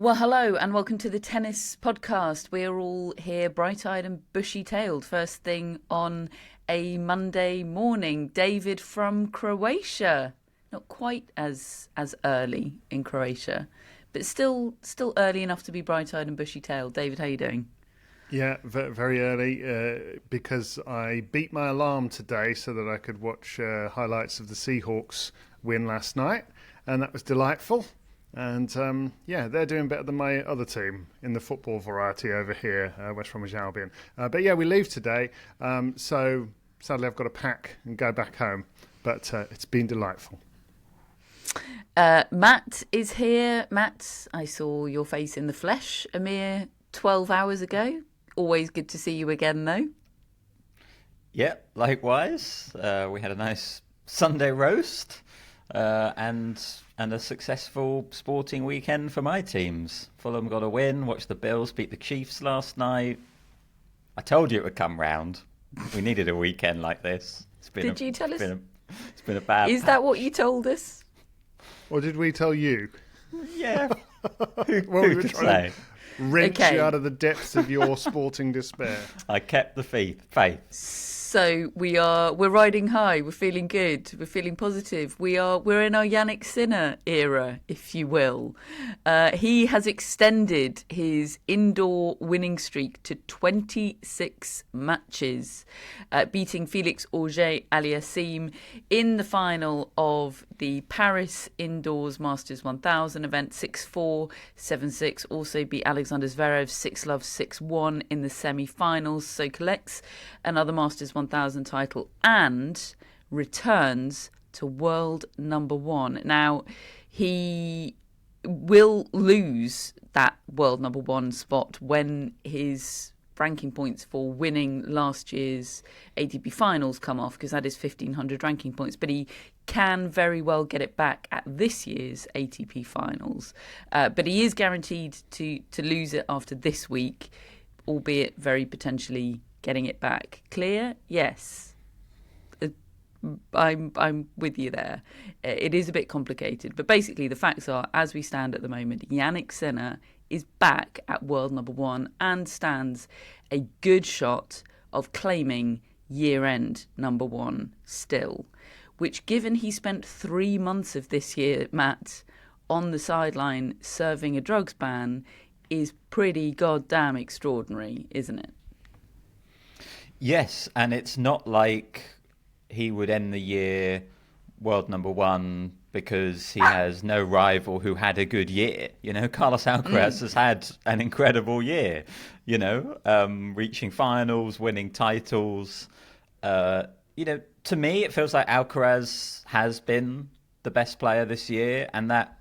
Well, hello and welcome to the tennis podcast. We're all here bright-eyed and bushy-tailed first thing on a Monday morning. David from Croatia. Not quite as early in Croatia, but still early enough to be bright-eyed and bushy-tailed. David, how are you doing? Yeah, very early because I beat my alarm today so that I could watch highlights of the Seahawks win last night, and that was delightful. And they're doing better than my other team in the football variety over here, West Bromwich Albion. But we leave today, so sadly I've got to pack and go back home. But it's been delightful. Matt is here. Matt, I saw your face in the flesh a mere 12 hours ago. Always good to see you again, though. Yeah, likewise. We had a nice Sunday roast and a successful sporting weekend for my teams. Fulham got a win, watched the Bills beat the Chiefs last night. I told you it would come round. We needed a weekend like this. Did you tell us? It's been a bad... Is that what you told us? Or did we tell you? Yeah. Who could say? Wrench you out of the depths of your sporting despair. I kept the faith. So we're riding high. We're feeling good. We're feeling positive. We're in our Jannik Sinner era, if you will. He has extended his indoor winning streak to 26 matches, beating Felix Auger-Aliassime in the final of the Paris Indoors Masters 1000 event, 6-4, 7-6. Also beat Alexander Zverev 6-love, 6-1 in the semi-finals. So collects another Masters 1000 title and returns to World No.1. Now, he will lose that World No.1 spot when his ranking points for winning last year's ATP Finals come off, because that is 1,500 ranking points. But he can very well get it back at this year's ATP Finals. But he is guaranteed to lose it after this week, albeit very potentially getting it back. Clear? Yes. I'm with you there. It is a bit complicated, but basically the facts are, as we stand at the moment, Jannik Sinner is back at World No.1 and stands a good shot of claiming year-end #1 still, which, given he spent 3 months of this year, Matt, on the sideline serving a drugs ban, is pretty goddamn extraordinary, isn't it? Yes, and it's not like he would end the year World No.1 because he has no rival who had a good year. You know, Carlos Alcaraz has had an incredible year, reaching finals, winning titles. To me, it feels like Alcaraz has been the best player this year, and that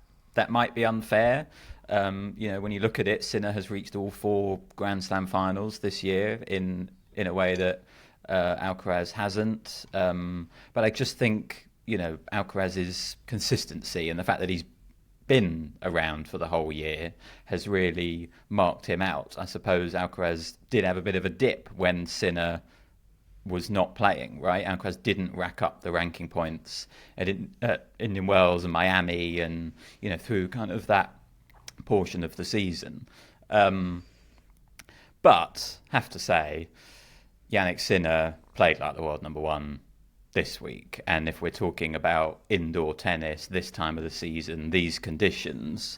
might be unfair. When you look at it, Sinner has reached all 4 Grand Slam finals this year in a way that Alcaraz hasn't. But I just think, Alcaraz's consistency and the fact that he's been around for the whole year has really marked him out. I suppose Alcaraz did have a bit of a dip when Sinner was not playing, right? Alcaraz didn't rack up the ranking points at Indian Wells and Miami and, through kind of that portion of the season. But, have to say, Jannik Sinner played like the World No.1 this week. And if we're talking about indoor tennis, this time of the season, these conditions,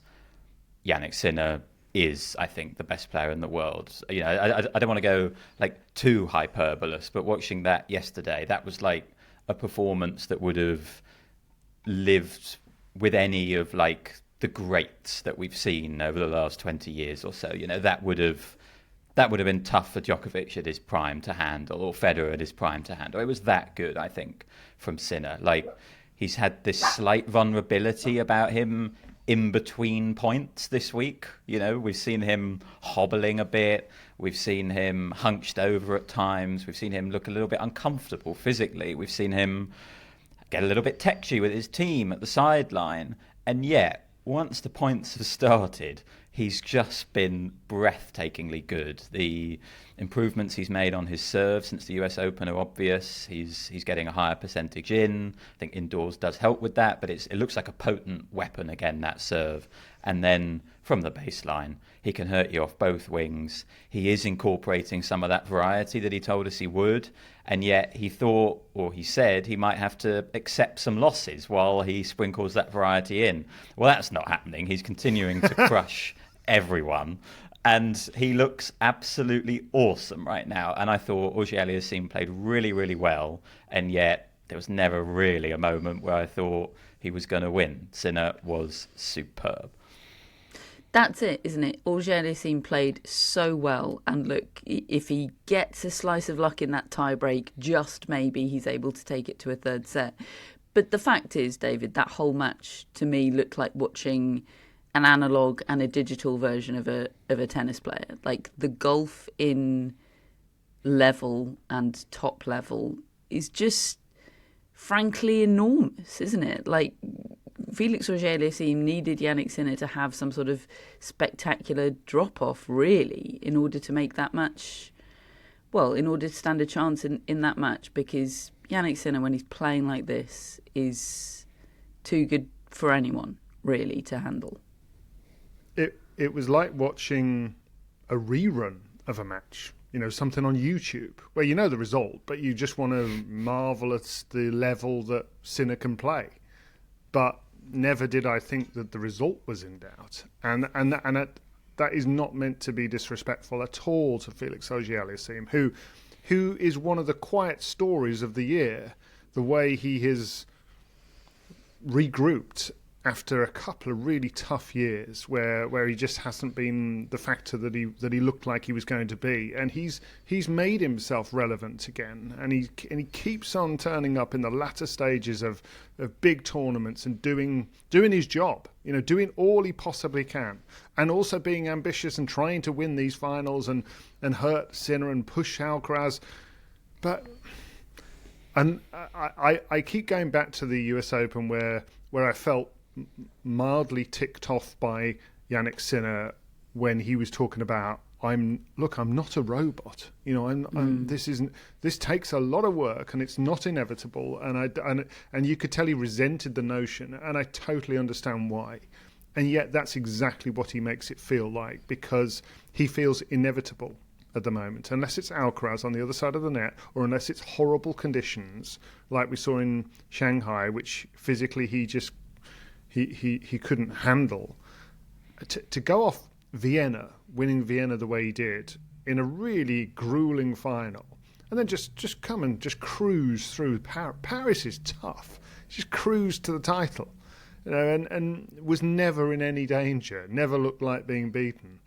Jannik Sinner is, I think, the best player in the world. I don't want to go too hyperbolous, but watching that yesterday, that was like a performance that would have lived with any of the greats that we've seen over the last 20 years or so. That would have been tough for Djokovic at his prime to handle, or Federer at his prime to handle. It was that good, I think, from Sinner. He's had this slight vulnerability about him in between points this week. We've seen him hobbling a bit. We've seen him hunched over at times. We've seen him look a little bit uncomfortable physically. We've seen him get a little bit tetchy with his team at the sideline. And yet, once the points have started, he's just been breathtakingly good. The improvements he's made on his serve since the US Open are obvious. He's getting a higher percentage in. I think indoors does help with that, but it looks like a potent weapon again, that serve. And then from the baseline, he can hurt you off both wings. He is incorporating some of that variety that he told us he would. And yet he thought, or he said, he might have to accept some losses while he sprinkles that variety in. Well, that's not happening. He's continuing to crush everyone. And he looks absolutely awesome right now. And I thought Auger-Aliassime played really, really well. And yet there was never really a moment where I thought he was going to win. Sinner was superb. That's it, isn't it? Auger-Aliassime played so well. And look, if he gets a slice of luck in that tie-break, just maybe he's able to take it to a third set. But the fact is, David, that whole match to me looked like watching an analog and a digital version of a tennis player. Like, the gulf in level and top level is just frankly enormous, isn't it? Like, Felix Auger-Aliassime needed Jannik Sinner to have some sort of spectacular drop-off, really, in order to make that match, well, in order to stand a chance in that match, because Jannik Sinner, when he's playing like this, is too good for anyone, really, to handle. It was like watching a rerun of a match, something on YouTube, where you know the result, but you just want to marvel at the level that Sinner can play. But never did I think that the result was in doubt. And that is not meant to be disrespectful at all to Felix Auger-Aliassime, who is one of the quiet stories of the year, the way he has regrouped after a couple of really tough years where he just hasn't been the factor that he looked like he was going to be, and he's made himself relevant again, and he keeps on turning up in the latter stages of big tournaments and doing his job, doing all he possibly can, and also being ambitious and trying to win these finals and hurt Sinner and push Alcaraz. But I keep going back to the US Open where I felt mildly ticked off by Jannik Sinner when he was talking about, I'm not a robot. This takes a lot of work and it's not inevitable. And you could tell he resented the notion, and I totally understand why. And yet that's exactly what he makes it feel like, because he feels inevitable at the moment, unless it's Alcaraz on the other side of the net, or unless it's horrible conditions like we saw in Shanghai, which physically he couldn't handle. To go off Vienna, winning Vienna the way he did in a really grueling final, and then just come and just cruise through Paris is tough. Just cruise to the title, and was never in any danger, never looked like being beaten.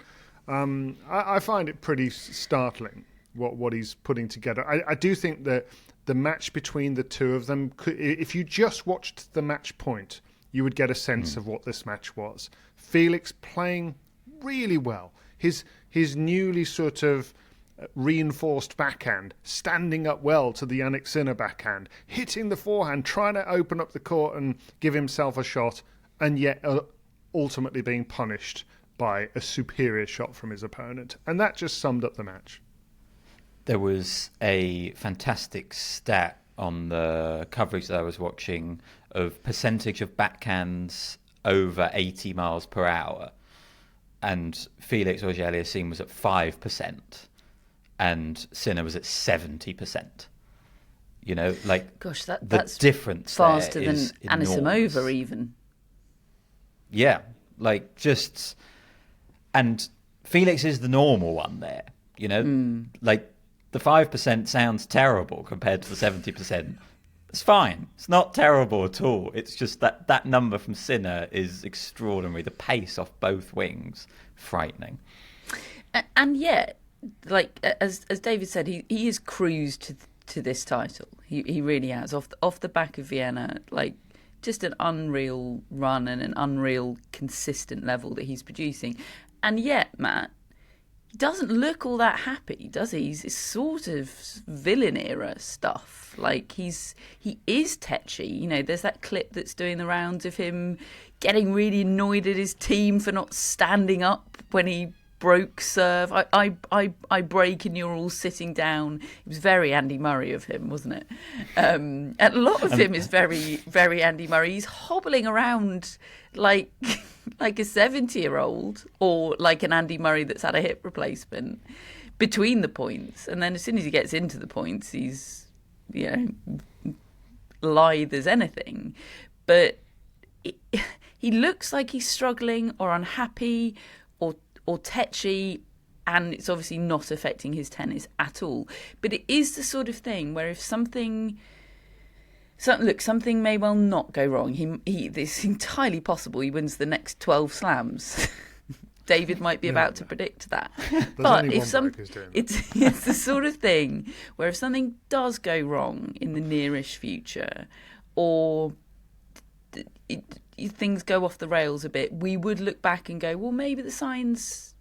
I find it pretty startling what he's putting together. I do think that the match between the two of them, if you just watched the match point, you would get a sense of what this match was. Felix playing really well. His newly sort of reinforced backhand, standing up well to the Jannik Sinner backhand, hitting the forehand, trying to open up the court and give himself a shot, and yet ultimately being punished by a superior shot from his opponent. And that just summed up the match. There was a fantastic stat on the coverage that I was watching of percentage of backhands over 80 miles per hour. And Felix Auger-Aliassime was at 5%. And Sinner was at 70%. Gosh, the that's difference faster there than is Anisimova enormous. even. Yeah, and Felix is the normal one there, the 5% sounds terrible compared to the 70%. It's fine. It's not terrible at all. It's just that number from Sinner is extraordinary. The pace off both wings, frightening. And yet, as David said, he is cruised to this title. He really has. Off the back of Vienna, just an unreal run and an unreal consistent level that he's producing. And yet, Matt, he doesn't look all that happy, does he? He's sort of villain era stuff. He is tetchy. There's that clip that's doing the rounds of him getting really annoyed at his team for not standing up when he broke serve. I break and you're all sitting down. It was very Andy Murray of him, wasn't it? And a lot of him is very, very Andy Murray. He's hobbling around like like a 70-year-old or like an Andy Murray that's had a hip replacement between the points. And then as soon as he gets into the points, he's, lithe as anything. But he looks like he's struggling or unhappy or tetchy, and it's obviously not affecting his tennis at all. But it is the sort of thing where if something may well not go wrong. It's entirely possible he wins the next 12 slams. David might be about to predict that. But it's the sort of thing where if something does go wrong in the nearish future, or things go off the rails a bit, we would look back and go, well, maybe the signs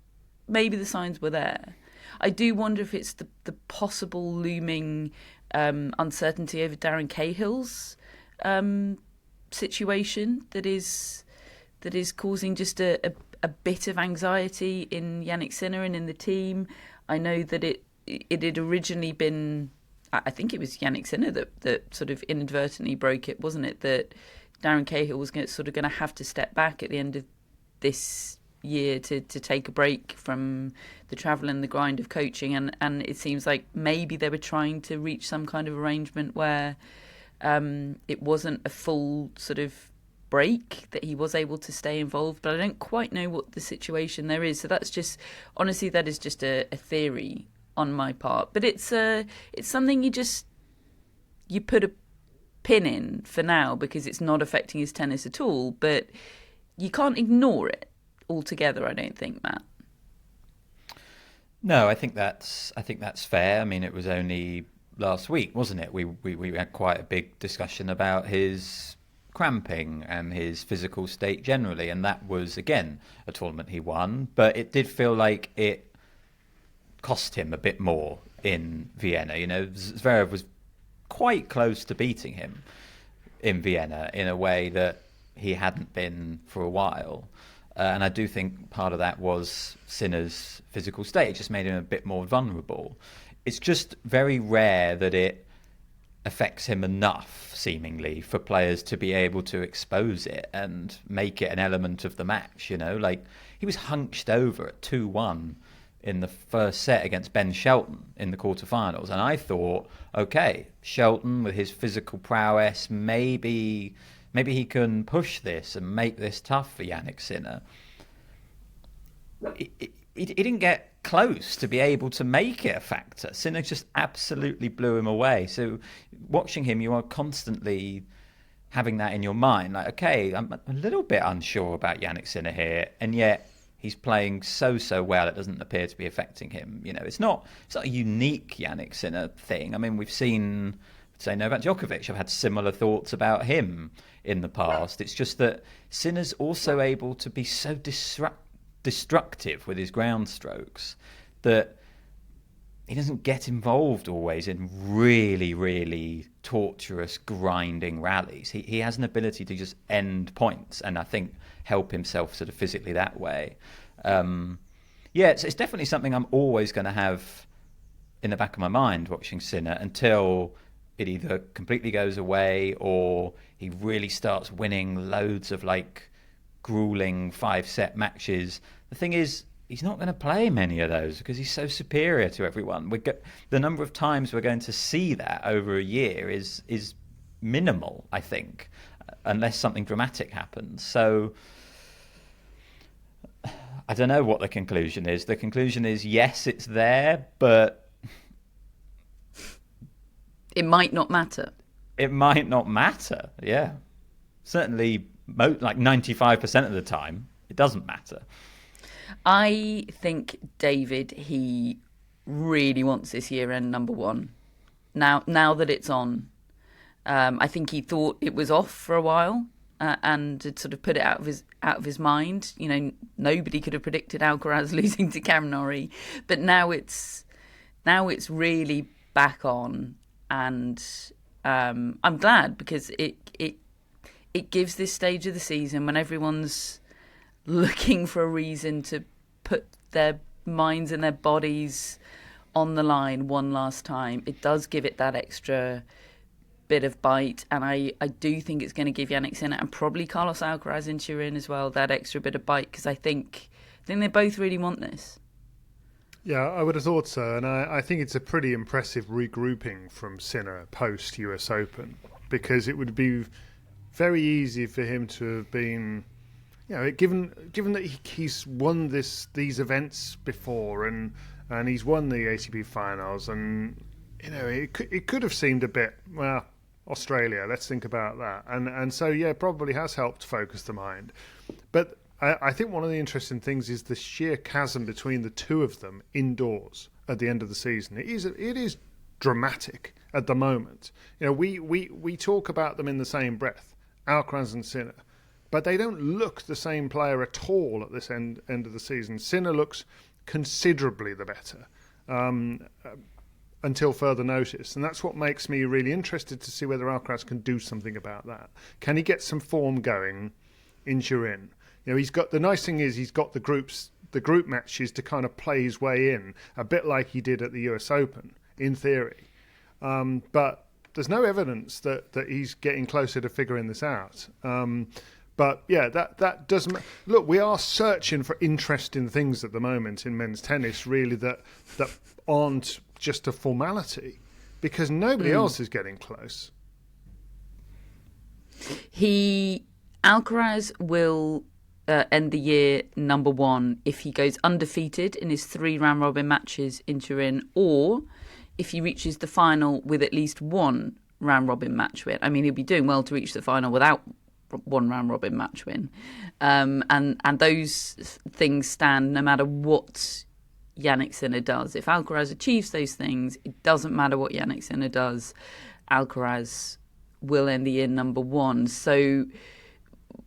were there. I do wonder if it's the possible looming uncertainty over Darren Cahill's situation that is causing just a bit of anxiety in Jannik Sinner and in the team. I know that it had originally been, I think it was Jannik Sinner that sort of inadvertently broke it, wasn't it? That Darren Cahill was going to have to step back at the end of this year to take a break from the travel and the grind of coaching, and it seems like maybe they were trying to reach some kind of arrangement where it wasn't a full sort of break, that he was able to stay involved, but I don't quite know what the situation there is. So that's just, honestly, that is just a theory on my part, but it's something you put a pin in for now because it's not affecting his tennis at all, but you can't ignore it altogether, I don't think, Matt. No, I think that's fair. I mean, it was only last week, wasn't it? We had quite a big discussion about his cramping and his physical state generally, and that was again a tournament he won, but it did feel like it cost him a bit more in Vienna. Zverev was quite close to beating him in Vienna in a way that he hadn't been for a while. And I do think part of that was Sinner's physical state. It just made him a bit more vulnerable. It's just very rare that it affects him enough, seemingly, for players to be able to expose it and make it an element of the match. Like he was hunched over at 2-1 in the first set against Ben Shelton in the quarterfinals. And I thought, okay, Shelton with his physical prowess, maybe he can push this and make this tough for Jannik Sinner. He didn't get close to be able to make it a factor. Sinner just absolutely blew him away. So watching him, you are constantly having that in your mind. Like, okay, I'm a little bit unsure about Jannik Sinner here, and yet he's playing so well it doesn't appear to be affecting him. It's not a unique Jannik Sinner thing. I mean, we've seen, say, Novak Djokovic. I've had similar thoughts about him in the past. It's just that Sinner's also able to be so destructive with his ground strokes that he doesn't get involved always in really, really torturous, grinding rallies. He has an ability to just end points and I think help himself sort of physically that way. It's definitely something I'm always going to have in the back of my mind watching Sinner until it either completely goes away or he really starts winning loads of like grueling 5-set matches. The thing is, he's not going to play many of those because he's so superior to everyone. The number of times we're going to see that over a year is minimal, I think, unless something dramatic happens. So I don't know what the conclusion is. The conclusion is, yes, it's there, but it might not matter. It might not matter, yeah. Certainly, like 95% of the time, it doesn't matter. I think, David, he really wants this year-end number one. Now that it's on, I think he thought it was off for a while and had sort of put it out of his mind. Nobody could have predicted Alcaraz losing to Cameron Norrie, but now it's really back on, and I'm glad because it gives this stage of the season when everyone's looking for a reason to put their minds and their bodies on the line one last time. It does give it that extra bit of bite, and I do think it's going to give Jannik Sinner and probably Carlos Alcaraz in Turin as well that extra bit of bite, because I think they both really want this. Yeah, I would have thought so, and I think it's a pretty impressive regrouping from Sinner post US Open, because it would be very easy for him to have been, given that he's won these events before and he's won the ATP Finals, and it could have seemed a bit, well, Australia, let's think about that, and so probably has helped focus the mind, but I think one of the interesting things is the sheer chasm between the two of them indoors at the end of the season. It is dramatic at the moment. We talk about them in the same breath, Alcaraz and Sinner, but they don't look the same player at all at this end of the season. Sinner looks considerably the better until further notice, and that's what makes me really interested to see whether Alcaraz can do something about that. Can he get some form going in Turin? He's got, the nice thing is he's got the group matches to kind of play his way in, a bit like he did at the US Open, in theory. But there's no evidence that he's getting closer to figuring this out. But that doesn't... Look, we are searching for interesting things at the moment in men's tennis, really, that aren't just a formality, because nobody else is getting close. Alcaraz will end the year number 1 if he goes undefeated in his 3 round-robin matches in Turin, or if he reaches the final with at least 1 round-robin match win. I mean, he'll be doing well to reach the final without 1 round-robin match win. And those things stand no matter what Jannik Sinner does. If Alcaraz achieves those things, it doesn't matter what Jannik Sinner does. Alcaraz will end the year number 1. So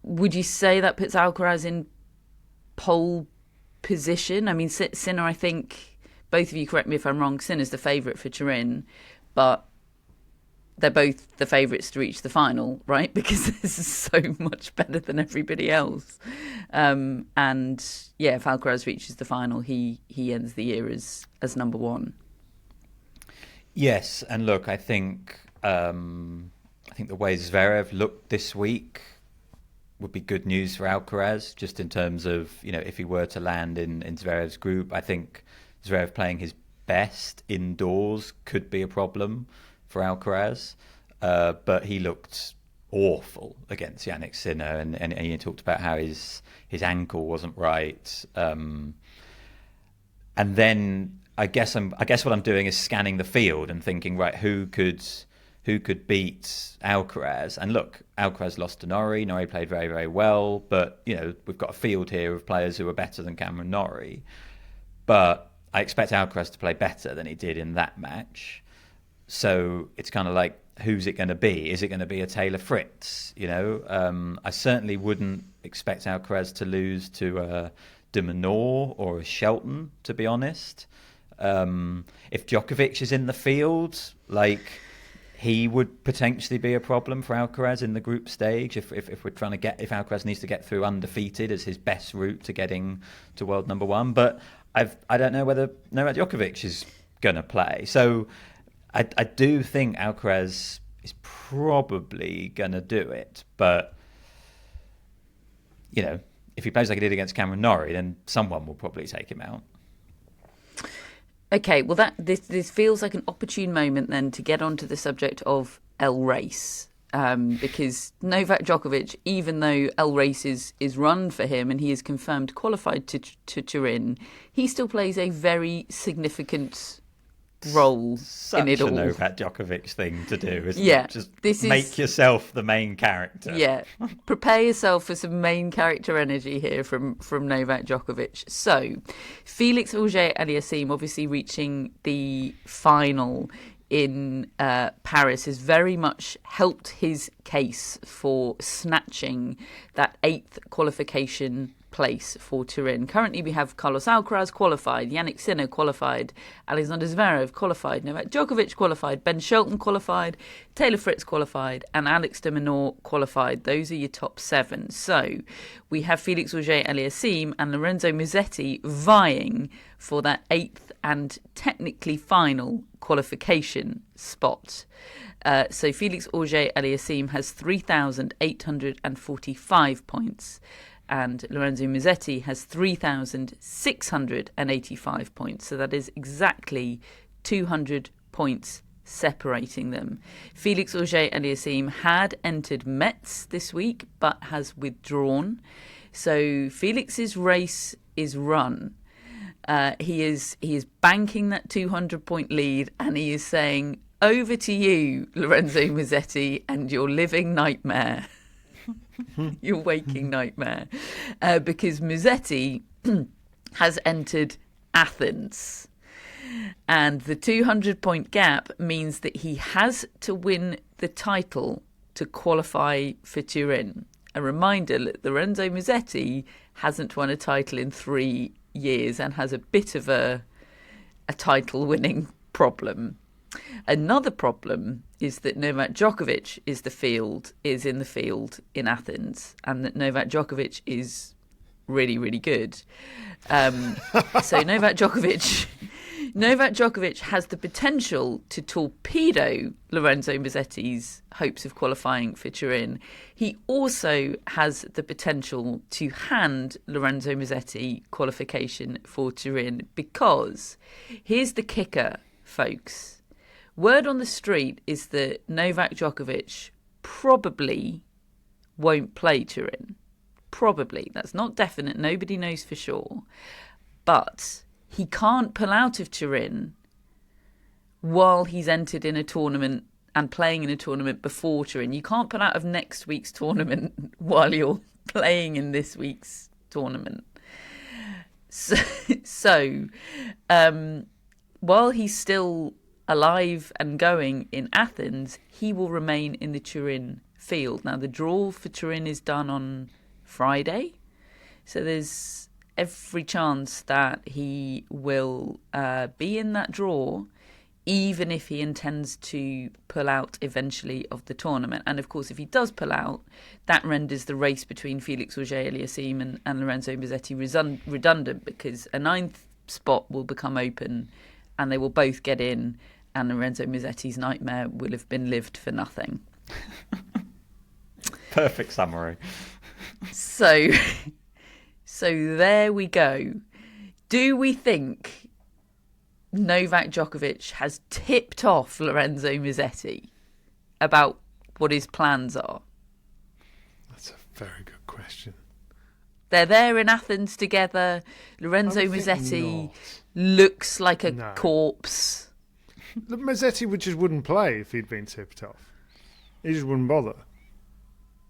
would you say that puts Alcaraz in pole position? I mean, Sinner, I think, both of you correct me if I'm wrong, Sinner's the favourite for Turin, but they're both the favourites to reach the final, right? Because this is so much better than everybody else. And if Alcaraz reaches the final, he ends the year as number 1. Yes, and look, I think the way Zverev looked this week would be good news for Alcaraz, just in terms of, if he were to land in Zverev's group. I think Zverev playing his best indoors could be a problem for Alcaraz, but he looked awful against Jannik Sinner, and he talked about how his ankle wasn't right, and then I guess what I'm doing is scanning the field and thinking, right, who could beat Alcaraz? And look, Alcaraz lost to Norrie. Norrie played very, very well, but we've got a field here of players who are better than Cameron Norrie. But I expect Alcaraz to play better than he did in that match. So it's kind of like, who's it going to be? Is it going to be a Taylor Fritz? I certainly wouldn't expect Alcaraz to lose to a de Minaur or a Shelton, to be honest. If Djokovic is in the field, he would potentially be a problem for Alcaraz in the group stage if we're trying to if Alcaraz needs to get through undefeated as his best route to getting to world number 1. But I don't know whether Novak Djokovic is going to play. So I do think Alcaraz is probably going to do it. But, if he plays like he did against Cameron Norrie, then someone will probably take him out. Okay, well, this feels like an opportune moment then to get onto the subject of El Race, because Novak Djokovic, even though El Race is run for him and he is confirmed qualified to Turin, he still plays a very significant role in it all. Such a Novak Djokovic thing to do, isn't it? Just make yourself the main character. Yeah, prepare yourself for some main character energy here from Novak Djokovic. So, Felix Auger-Aliassime obviously reaching the final in Paris has very much helped his case for snatching that 8th qualification place for Turin. Currently we have Carlos Alcaraz qualified, Jannik Sinner qualified, Alexander Zverev qualified, Novak Djokovic qualified, Ben Shelton qualified, Taylor Fritz qualified, and Alex de Minaur qualified. Those are your top 7. So we have Felix Auger-Aliassime and Lorenzo Musetti vying for that 8th and technically final qualification spot. So Felix Auger-Aliassime has 3,845 points, and Lorenzo Musetti has 3,685 points. So that is exactly 200 points separating them. Felix Auger-Aliassime had entered Metz this week, but has withdrawn. So Felix's race is run. He is banking that 200-point lead, and he is saying, over to you, Lorenzo Musetti, and your living nightmare. Your waking nightmare. Because Musetti has entered Athens. And the 200-point gap means that he has to win the title to qualify for Turin. A reminder that Lorenzo Musetti hasn't won a title in 3 years and has a bit of a title-winning problem. Another problem is that Novak Djokovic is in the field in Athens, and that Novak Djokovic is really, really good. So Novak Djokovic has the potential to torpedo Lorenzo Musetti's hopes of qualifying for Turin. He also has the potential to hand Lorenzo Musetti qualification for Turin, because here's the kicker, folks. Word on the street is that Novak Djokovic probably won't play Turin. Probably. That's not definite. Nobody knows for sure. But he can't pull out of Turin while he's entered in a tournament and playing in a tournament before Turin. You can't pull out of next week's tournament while you're playing in this week's tournament. So while he's still alive and going in Athens, he will remain in the Turin field. Now, the draw for Turin is done on Friday, so there's every chance that he will be in that draw, even if he intends to pull out eventually of the tournament. And of course, if he does pull out, that renders the race between Felix Auger-Aliassime and Lorenzo Musetti redundant, because a 9th spot will become open and they will both get in, and Lorenzo Musetti's nightmare will have been lived for nothing. Perfect summary. So there we go. Do we think Novak Djokovic has tipped off Lorenzo Musetti about what his plans are? That's a very good question. They're there in Athens together. Lorenzo Musetti looks like a corpse. Musetti wouldn't play if he'd been tipped off. He just wouldn't bother.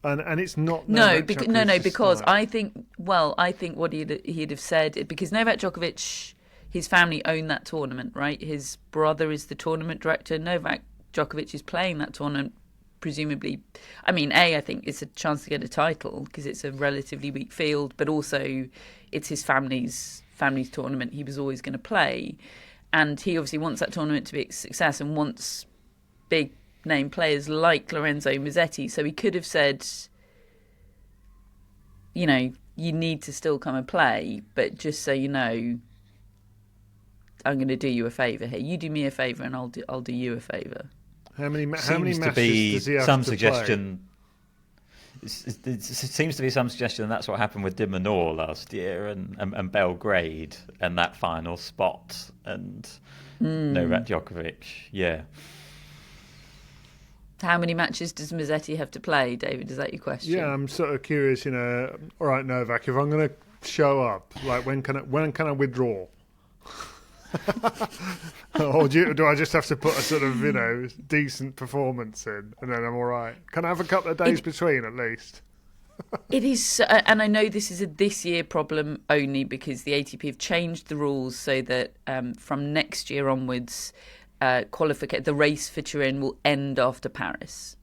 And it's not because I think what he'd have said, because Novak Djokovic, his family own that tournament, right? His brother is the tournament director. Novak Djokovic is playing that tournament, presumably. I mean, I think it's a chance to get a title because it's a relatively weak field, but also it's his family's tournament. He was always going to play, and he obviously wants that tournament to be a success and wants big name players like Lorenzo Musetti. So he could have said, you know, you need to still come and play, but just so you know, I'm going to do you a favour here. You do me a favour, and I'll do you a favour. How many matches to be does he have some to suggestion? It seems to be some suggestion that's what happened with Dimonor last year and Belgrade and that final spot and Novak Djokovic. Yeah. How many matches does Musetti have to play, David? Is that your question? Yeah, I'm sort of curious. You know, all right, Novak, if I'm going to show up, like when can I withdraw? Or do I just have to put a sort of, decent performance in and then I'm all right? Can I have a couple of days between at least? It is, and I know this is a this year problem only because the ATP have changed the rules so that from next year onwards, the race for Turin will end after Paris.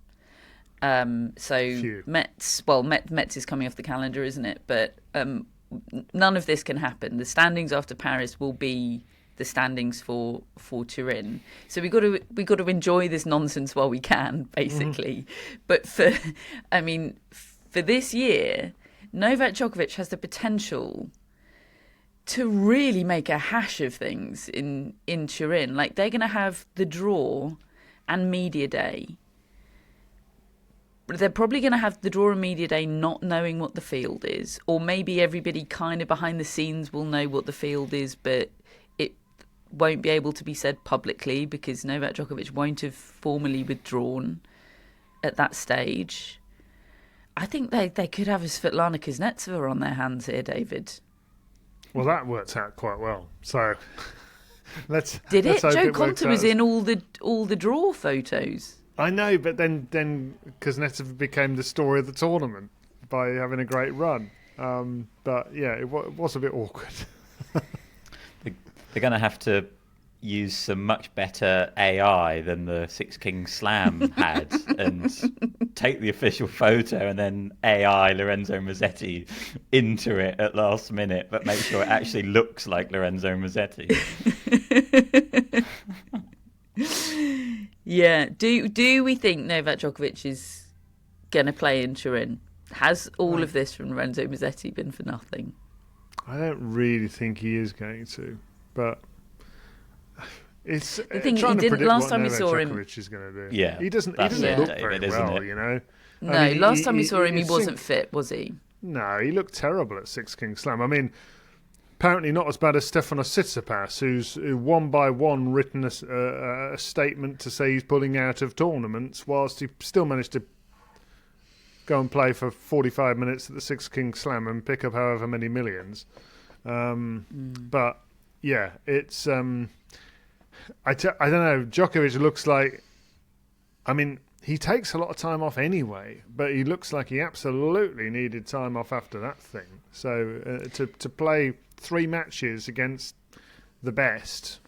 Metz is coming off the calendar, isn't it? But none of this can happen. The standings after Paris will be the standings for Turin. So we got to enjoy this nonsense while we can, basically. But for this year, Novak Djokovic has the potential to really make a hash of things in Turin. Like, they're going to have the draw and media day. They're probably going to have the draw and media day not knowing what the field is, or maybe everybody kind of behind the scenes will know what the field is, but it won't be able to be said publicly because Novak Djokovic won't have formally withdrawn at that stage. I think they could have a Svetlana Kuznetsova on their hands here, David. Well, that worked out quite well. So let's hope Joe it Conte was in all the draw photos. I know, but then Kuznetsova became the story of the tournament by having a great run. But yeah, it was a bit awkward. They're going to have to use some much better AI than the Six Kings Slam had and take the official photo and then AI Lorenzo Musetti into it at last minute, but make sure it actually looks like Lorenzo Musetti. Yeah. Do we think Novak Djokovic is going to play in Turin? Has all of this from Lorenzo Musetti been for nothing? I don't really think he is going to, but it's the thing trying he to didn't predict last what time we Novak saw him. Djokovic is going to do. Yeah, he doesn't that's look it, very David, well, isn't it? you know. No, I mean, last time we saw him, he wasn't fit, was he? No, he looked terrible at Six Kings Slam. I mean, apparently not as bad as Stefanos Tsitsipas, who one by one written a statement to say he's pulling out of tournaments, whilst he still managed to go and play for 45 minutes at the Six Kings Slam and pick up however many millions. But yeah, it's I don't know. Djokovic looks like, I mean, he takes a lot of time off anyway, but he looks like he absolutely needed time off after that thing. So to play 3 matches against the best,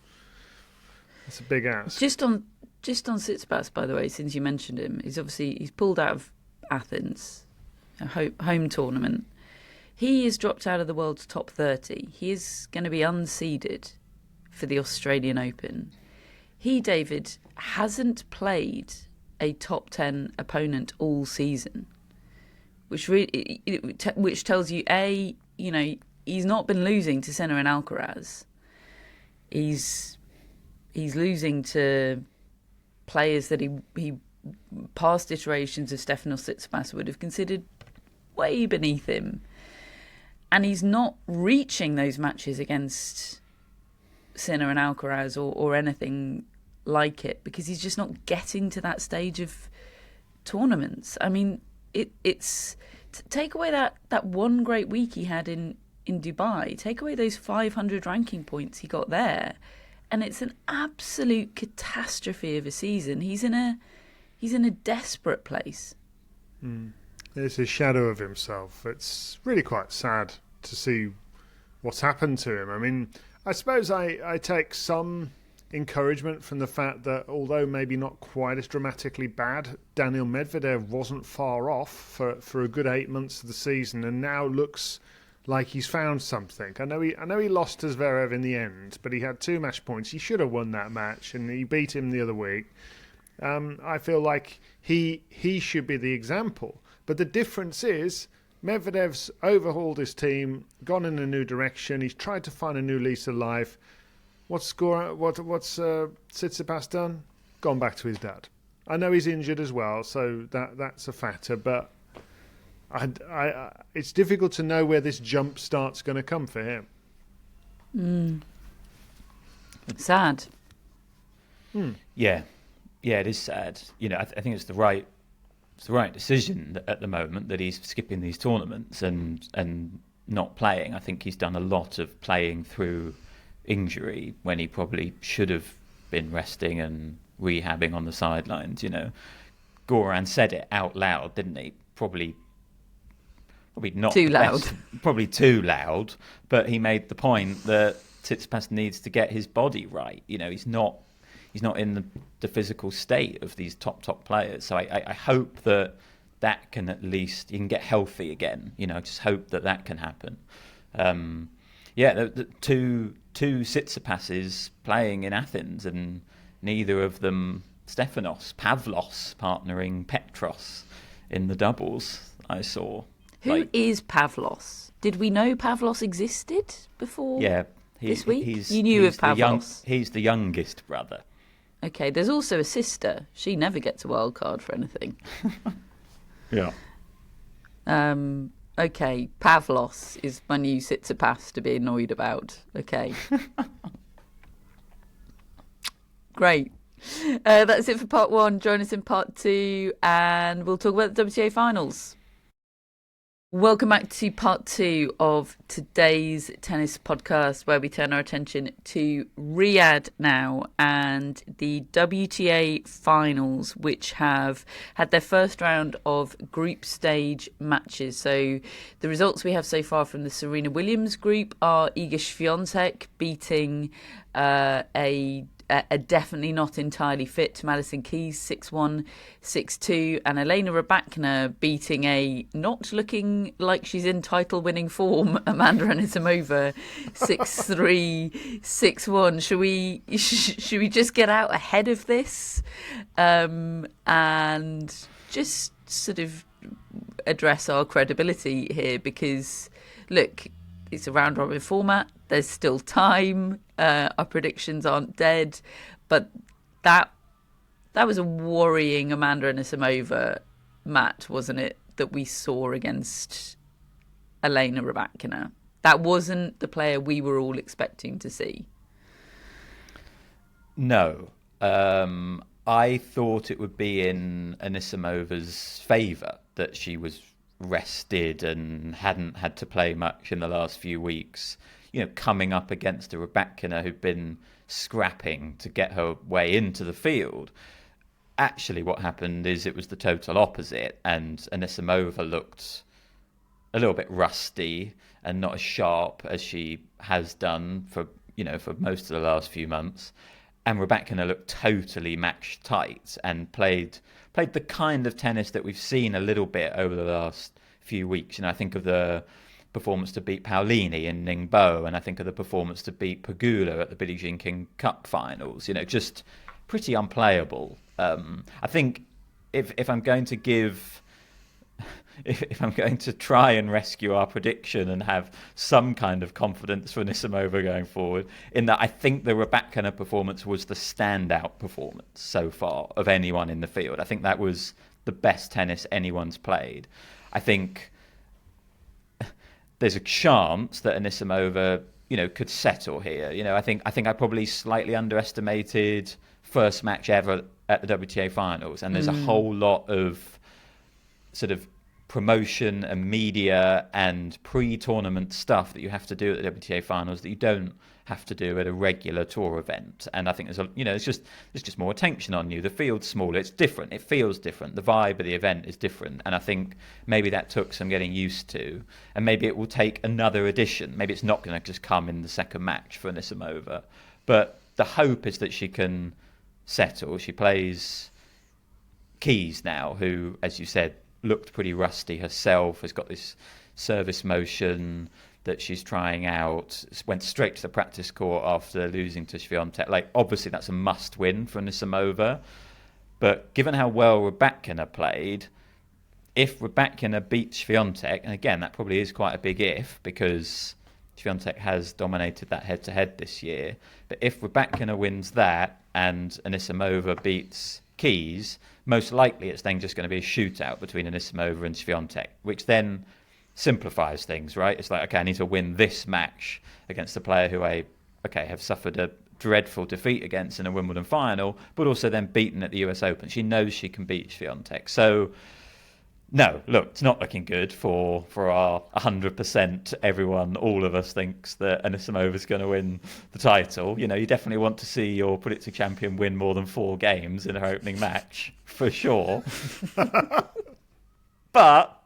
it's a big ask. Just on Tsitsipas, by the way, since you mentioned him, he's pulled out of Athens, a home tournament. He is dropped out of the world's top 30. He is going to be unseeded for the Australian Open. He, David, hasn't played a top 10 opponent all season, which tells you, he's not been losing to Sinner and Alcaraz. He's losing to players that he past iterations of Stefanos Tsitsipas would have considered way beneath him. And he's not reaching those matches against Sinner and Alcaraz or anything like it because he's just not getting to that stage of tournaments. I mean, it's take away that one great week he had in Dubai, take away those 500 ranking points he got there, and it's an absolute catastrophe of a season. He's in a desperate place. It's a shadow of himself. It's really quite sad to see what's happened to him. I mean, I suppose I take some encouragement from the fact that although maybe not quite as dramatically bad, Daniil Medvedev wasn't far off for a good 8 months of the season and now looks like he's found something. I know he lost to Zverev in the end, but he had 2 match points. He should have won that match and he beat him the other week. I feel like he should be the example. But the difference is Medvedev's overhauled his team, gone in a new direction. He's tried to find a new lease of life. What's Tsitsipas done? Gone back to his dad. I know he's injured as well, so that's a factor. But it's difficult to know where this jump start's going to come for him. Sad. Yeah, it is sad. I think it's the right decision at the moment that he's skipping these tournaments and not playing. I think he's done a lot of playing through injury when he probably should have been resting and rehabbing on the sidelines. Goran said it out loud, didn't he? Probably not too loud. Probably too loud. But he made the point that Tsitsipas needs to get his body right. He's not in the physical state of these top players. So I hope that can at least, he can get healthy again. Just hope that can happen. The two Tsitsipases playing in Athens, and neither of them Pavlos partnering Petros in the doubles I saw. Who is Pavlos? Did we know Pavlos existed before? Yeah, this week? You knew of Pavlos. He's the youngest brother. Okay, there's also a sister. She never gets a wild card for anything. Yeah. Okay, Pavlos is my new Tsitsipas to be annoyed about. Okay. Great. That's it for part 1. Join us in part 2 and we'll talk about the WTA Finals. Welcome back to part 2 of today's tennis podcast, where we turn our attention to Riyadh now and the WTA Finals, which have had their first round of group stage matches. So the results we have so far from the Serena Williams group are Iga Swiatek beating a definitely not entirely fit Madison Keys 6-1, 6-2, and Elena Rybakina beating a not looking like she's in title winning form Amanda Anisimova 6-3, 6-1. Should we just get out ahead of this and just sort of address our credibility here? Because look, it's a round robin format. There's still time. Our predictions aren't dead, but that was a worrying Amanda Anisimova match, wasn't it? That we saw against Elena Rybakina. That wasn't the player we were all expecting to see. No, I thought it would be in Anisimova's favour that she was rested and hadn't had to play much in the last few weeks. You know, coming up against a Rybakina who'd been scrapping to get her way into the field. Actually, what happened is it was the total opposite, and Anisimova looked a little bit rusty and not as sharp as she has done for most of the last few months. And Rybakina looked totally match tight and played the kind of tennis that we've seen a little bit over the last few weeks. You know, I think of the performance to beat Paolini in Ningbo, and I think of the performance to beat Pegula at the Billie Jean King Cup finals. You know, just pretty unplayable. I think if I'm going to if I'm going to try and rescue our prediction and have some kind of confidence for Anisimova going forward, in that I think the Rybakina performance was the standout performance so far of anyone in the field. I think that was the best tennis anyone's played. I think there's a chance that Anisimova, could settle here. I think I probably slightly underestimated first match ever at the WTA Finals, and there's a whole lot of sort of promotion and media and pre-tournament stuff that you have to do at the WTA Finals that you don't have to do at a regular tour event. And I think there's just more attention on you. The field's smaller, it's different, it feels different, the vibe of the event is different, and I think maybe that took some getting used to, and maybe it will take another edition. Maybe it's not going to just come in the second match for Anisimova, but the hope is that she can settle. She plays Keys now, who, as you said, looked pretty rusty herself, has got this service motion that she's trying out, went straight to the practice court after losing to Swiatek. Like, obviously that's a must-win for Anisimova, but given how well Rybakina played, if Rybakina beats Swiatek, and again, that probably is quite a big if, because Swiatek has dominated that head-to-head this year, but if Rybakina wins that and Anisimova beats Keys, most likely it's then just going to be a shootout between Anisimova and Swiatek, which then simplifies things, right? It's like, okay, I need to win this match against a player who have suffered a dreadful defeat against in a Wimbledon final, but also then beaten at the US Open. She knows she can beat Swiatek. So, no, look, it's not looking good for our 100%. Everyone, all of us thinks that Anisimova's going to win the title. You definitely want to see your predicted champion win more than 4 games in her opening match, for sure. But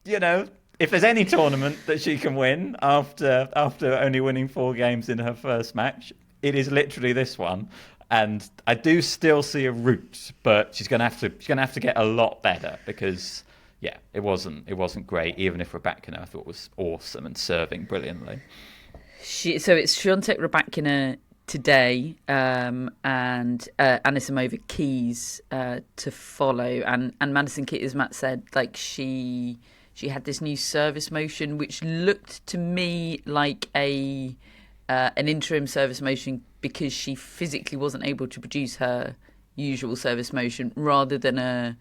if there's any tournament that she can win after only winning 4 games in her first match, it is literally this one. And I do still see a route, but she's going to have to get a lot better, because it wasn't great. Even if Rybakina I thought was awesome and serving brilliantly. So it's Swiatek Rybakina today, and Anisimova Keys to follow, and Madison Keys, as Matt said, like she She had this new service motion, which looked to me like an interim service motion because she physically wasn't able to produce her usual service motion, rather than a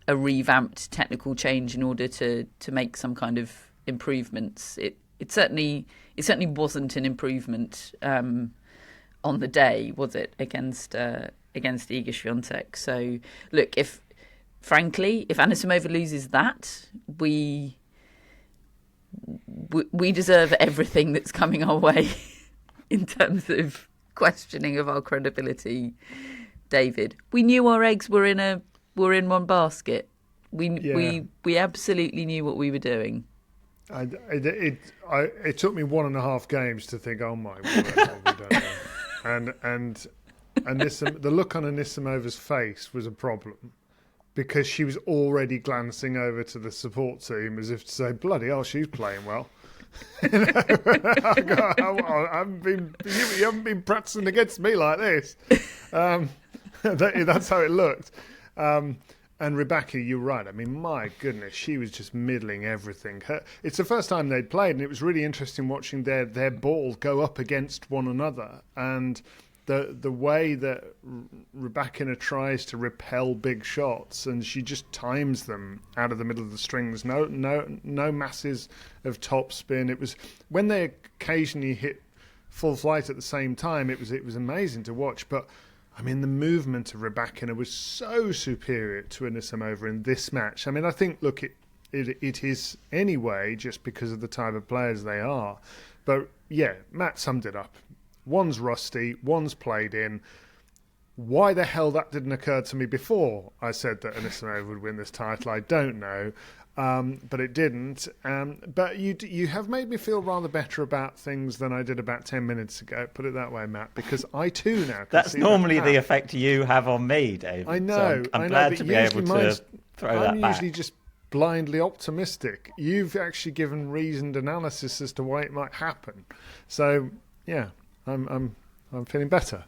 revamped technical change in order to make some kind of improvements. It certainly wasn't an improvement on the day, was it, against Iga Swiatek? So look, if Anisimova loses that, we deserve everything that's coming our way in terms of questioning of our credibility, David. We knew our eggs were in one basket. We absolutely knew what we were doing. It took me 1.5 games to think, oh my word, what have we done now? And the look on Anisimova's face was a problem, because she was already glancing over to the support team as if to say, bloody hell, she's playing well. You haven't been practicing against me like this. That's how it looked. And Rybakina, you're right. I mean, my goodness, she was just middling everything. It's the first time they'd played, and it was really interesting watching their ball go up against one another. And the way that Rybakina tries to repel big shots, and she just times them out of the middle of the strings. No masses of topspin. It was when they occasionally hit full flight at the same time. It was amazing to watch, but. I mean, the movement of Rybakina was so superior to Anisimova in this match. I mean, I think, look, it is anyway, just because of the type of players they are. But, yeah, Matt summed it up. One's rusty, one's played in. Why the hell that didn't occur to me before I said that Anisimova would win this title, I don't know. But it didn't. But you have made me feel rather better about things than I did about 10 minutes ago. Put it that way, Matt, because I too now can That's see normally that the effect you have on me, Dave. I know. So I'm I know, glad to be able to throw that I'm back. usually just blindly optimistic. You've actually given reasoned analysis as to why it might happen. So yeah, I'm feeling better.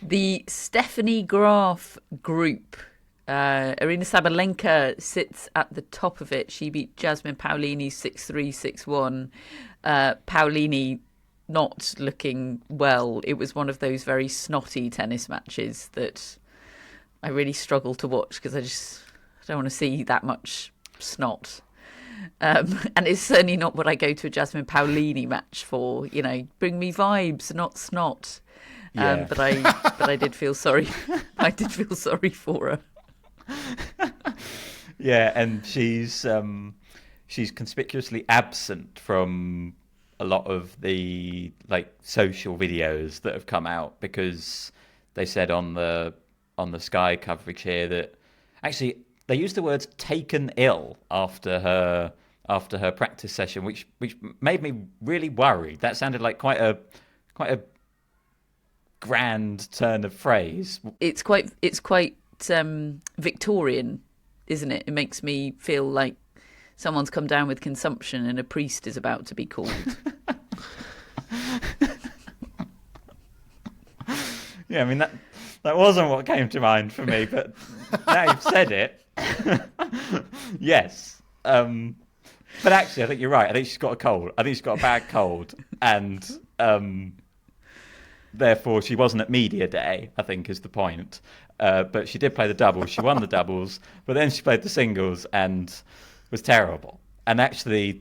The Stephanie Graf group. Arina Sabalenka sits at the top of it. She beat Jasmine Paolini 6-3, 6-1. Paolini not looking well. It was one of those very snotty tennis matches that I really struggle to watch because I don't want to see that much snot. And it's certainly not what I go to a Jasmine Paolini match for. You know, bring me vibes, not snot. Yeah. But I did feel sorry. I did feel sorry for her. Yeah, and she's conspicuously absent from a lot of the social videos that have come out, because they said on the Sky coverage here that actually they used the words "taken ill" after her practice session, which made me really worried. That sounded like quite a grand turn of phrase. It's quite Victorian, isn't it? It makes me feel like someone's come down with consumption and a priest is about to be called. Yeah, I mean that wasn't what came to mind for me, but now you've said it, yes. But actually, I think you're right. I think she's got a cold. I think she's got a bad cold, and therefore she wasn't at media day, I think is the point. But she did play the doubles. She won the doubles, but then she played the singles and was terrible. And actually,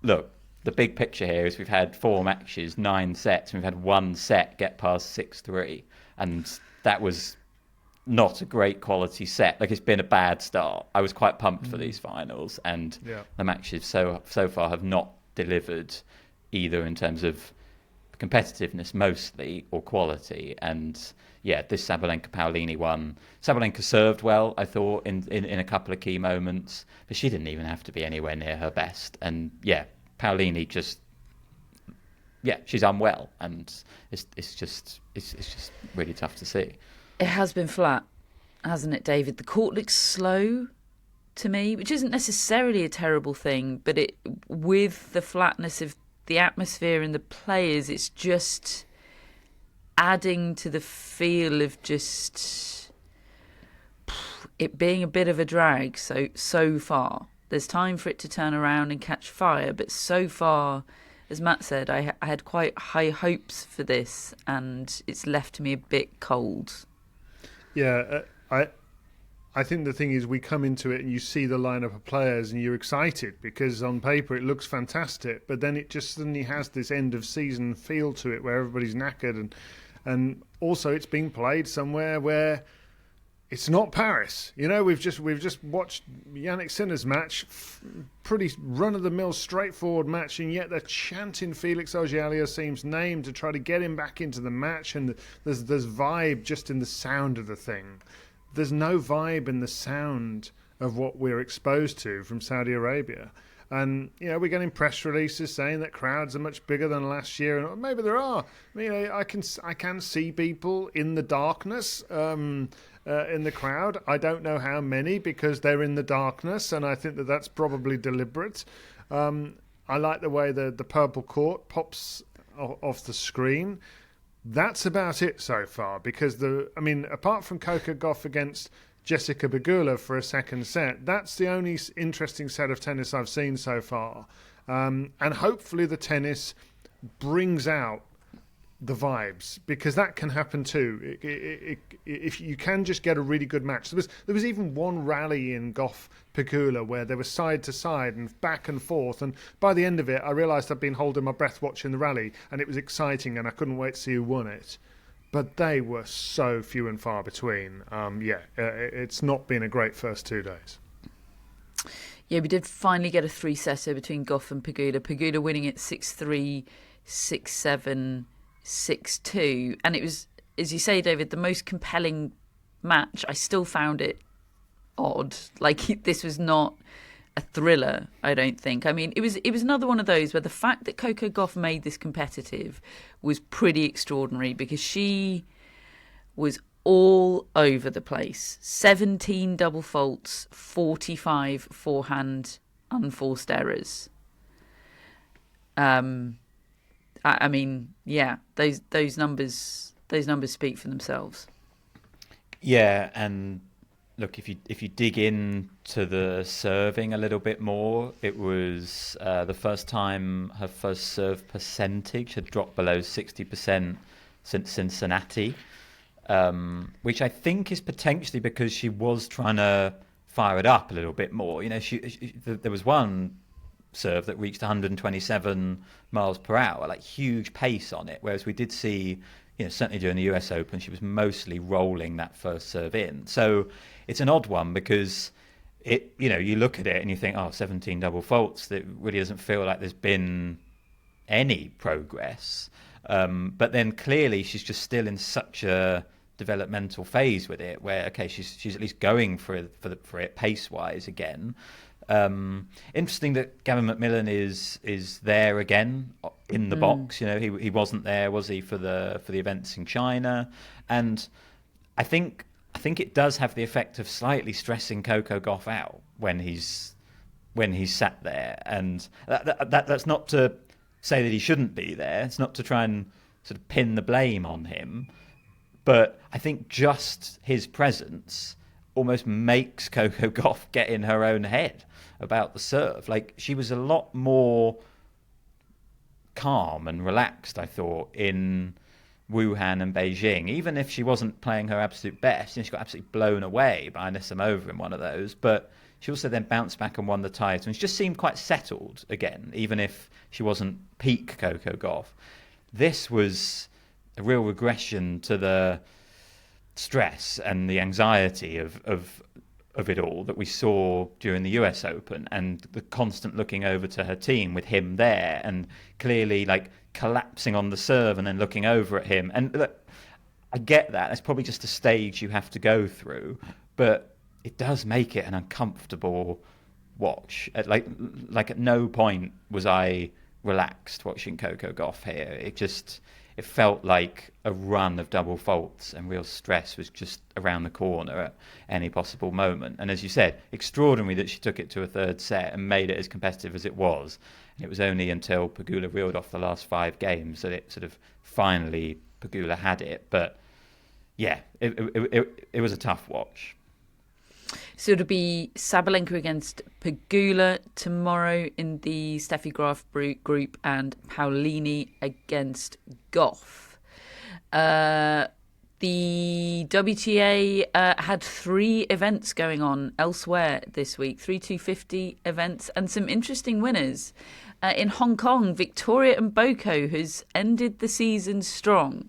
look, the big picture here is we've had 4 matches, 9 sets, and we've had 1 set get past 6-3. And that was not a great quality set. Like, it's been a bad start. I was quite pumped for these finals, and the matches so far have not delivered either in terms of competitiveness mostly or quality. And yeah, this Sabalenka-Paolini one, Sabalenka served well, I thought, in a couple of key moments, but she didn't even have to be anywhere near her best. And yeah, Paolini just, she's unwell, and it's just really tough to see. It has been flat, hasn't it, David? The court looks slow to me, which isn't necessarily a terrible thing, but with the flatness of the atmosphere and the players, it's just adding to the feel of just it being a bit of a drag so far. There's time for it to turn around and catch fire, but so far, as Matt said, I had quite high hopes for this, and it's left me a bit cold. Yeah, I think the thing is we come into it and you see the lineup of players and you're excited because on paper it looks fantastic, but then it just suddenly has this end of season feel to it where everybody's knackered, and also it's being played somewhere where it's not Paris. You know, we've just watched Jannik Sinner's match, pretty run-of-the-mill, straightforward match, and yet they're chanting Felix Auger-Aliassime's name to try to get him back into the match, and there's vibe just in the sound of the thing. There's no vibe in the sound of what we're exposed to from Saudi Arabia. And, you know, we're getting press releases saying that crowds are much bigger than last year. And maybe there are. I mean, I can see people in the darkness in the crowd. I don't know how many because they're in the darkness. And I think that that's probably deliberate. I like the way the purple court pops off the screen. That's about it so far because apart from Coco Gauff against Jessica Pegula for a second set, that's the only interesting set of tennis I've seen so far. And hopefully the tennis brings out the vibes because that can happen too. If you can just get a really good match. There was even one rally in Gauff-Pegula where they were side to side and back and forth, and by the end of it I realised I'd been holding my breath watching the rally and it was exciting and I couldn't wait to see who won it. But they were so few and far between. It's not been a great first 2 days. Yeah, we did finally get a 3-setter between Gauff and Pegula. Pegula winning it 6-3, 6-7, 6-2. And it was, as you say, David, the most compelling match. I still found it odd. Like, this was not a thriller, I don't think. I mean, it was another one of those where the fact that Coco Gauff made this competitive was pretty extraordinary because she was all over the place. 17 double faults, 45 forehand unforced errors. I mean, yeah, those numbers speak for themselves. Yeah, and look, if you dig into the serving a little bit more, it was the first time her first serve percentage had dropped below 60% since Cincinnati, which I think is potentially because she was trying to fire it up a little bit more. You know, there was one serve that reached 127 miles per hour, like huge pace on it, whereas we did see, you know, certainly during the US Open, she was mostly rolling that first serve in. So it's an odd one because it, you know, you look at it and you think, 17 double faults, that really doesn't feel like there's been any progress. But then clearly she's just still in such a developmental phase with it where, okay, she's at least going for it pace-wise again. Interesting that Gavin McMillan is there again in the box. You know, he wasn't there, was he, for the events in China? And I think it does have the effect of slightly stressing Coco Gauff out when he's sat there. And that's not to say that he shouldn't be there. It's not to try and sort of pin the blame on him. But I think just his presence almost makes Coco Gauff get in her own head about the serve. Like, she was a lot more calm and relaxed, I thought, in Wuhan and Beijing, even if she wasn't playing her absolute best. You know, she got absolutely blown away by Anisimova in one of those, but she also then bounced back and won the title, and she just seemed quite settled again, even if she wasn't peak Coco Gauff. This was a real regression to the stress and the anxiety of it all that we saw during the US Open, and the constant looking over to her team with him there and clearly like collapsing on the serve and then looking over at him. And look, I get that. That's probably just a stage you have to go through, but it does make it an uncomfortable watch. Like at no point was I relaxed watching Coco Gauff here. It felt like a run of double faults, and real stress was just around the corner at any possible moment. And as you said, extraordinary that she took it to a third set and made it as competitive as it was. And it was only until Pegula reeled off the last 5 games that it sort of finally, Pegula had it. But yeah, it was a tough watch. So it'll be Sabalenka against Pegula tomorrow in the Steffi Graf group, and Paolini against Gauff. The WTA had 3 events going on elsewhere this week, 3 250 events, and some interesting winners. In Hong Kong, Victoria Mboko has ended the season strong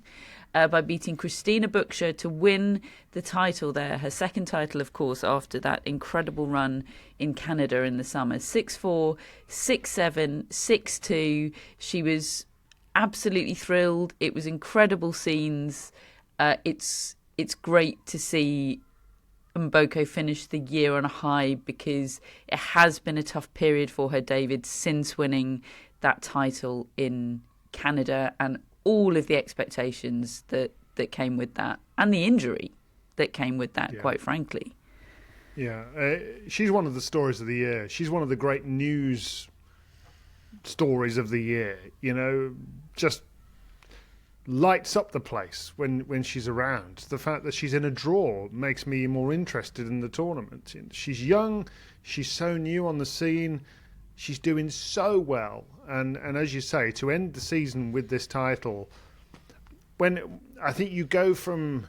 by beating Christina Bukscher to win the title there. Her second title, of course, after that incredible run in Canada in the summer. 6-4, 6-7, 6-2. She was absolutely thrilled. It was incredible scenes. It's great to see Mboko finish the year on a high, because it has been a tough period for her, David, since winning that title in Canada, and all of the expectations that came with that, and the injury that came with that, quite frankly. Yeah, she's one of the stories of the year. She's one of the great news stories of the year. You know, just lights up the place when she's around. The fact that she's in a draw makes me more interested in the tournament. She's young, she's so new on the scene, she's doing so well, and as you say, to end the season with this title, when I think you go from,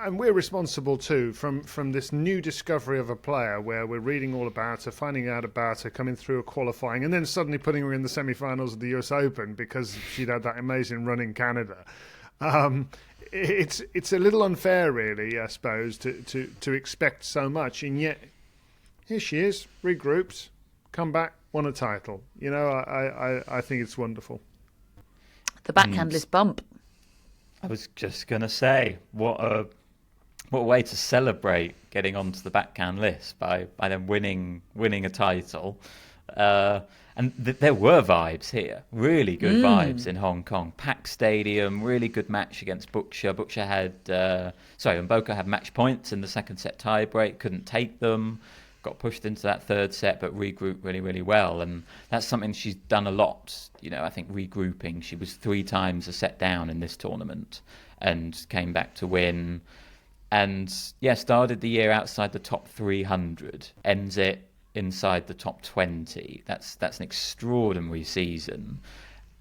and we're responsible too, from this new discovery of a player where we're reading all about her, finding out about her, coming through a qualifying, and then suddenly putting her in the semi-finals of the US Open because she'd had that amazing run in Canada. It's a little unfair, really, I suppose, to expect so much, and yet here she is, regrouped, come back, won a title. You know, I think it's wonderful. The backhandless bump. I was just going to say, what a way to celebrate getting onto the backhand list by them winning a title. And there were vibes here, really good vibes in Hong Kong. Packed stadium, really good match against Bukscher. Bukscher had, Mboko had match points in the second set tiebreak, couldn't take them, got pushed into that third set, but regrouped really, really well. And that's something she's done a lot. You know, I think regrouping, she was 3 times a set down in this tournament and came back to win. And yeah, started the year outside the top 300, ends it inside the top 20. That's an extraordinary season.